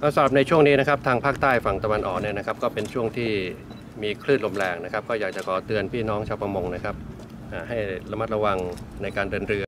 สำหรับในช่วงนี้นะครับทางภาคใต้ฝั่งตะวันออกเนี่ยนะครับก็เป็นช่วงที่มีคลื่นลมแรงนะครับก็อยากจะขอเตือนพี่น้องชาวประมงนะครับให้ระมัดระวังในการเดินเรือ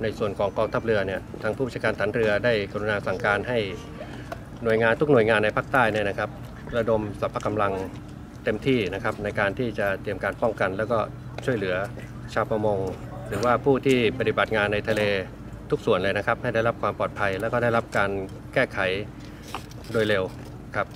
ในส่วนของกองทัพเรือเนี่ยทางผู้บัญชาการฐานเรือได้กรุณาสั่งการให้หน่วยงานทุกหน่วยงานในภาคใต้เนี่ยนะครับระดมสรรพกำลังเต็มที่นะครับในการที่จะเตรียมการป้องกันแล้วก็ช่วยเหลือชาวประมงหรือว่าผู้ที่ปฏิบัติงานในทะเลทุกส่วนเลยนะครับให้ได้รับความปลอดภัยแล้วก็ได้รับการแก้ไขโดยเร็วครับ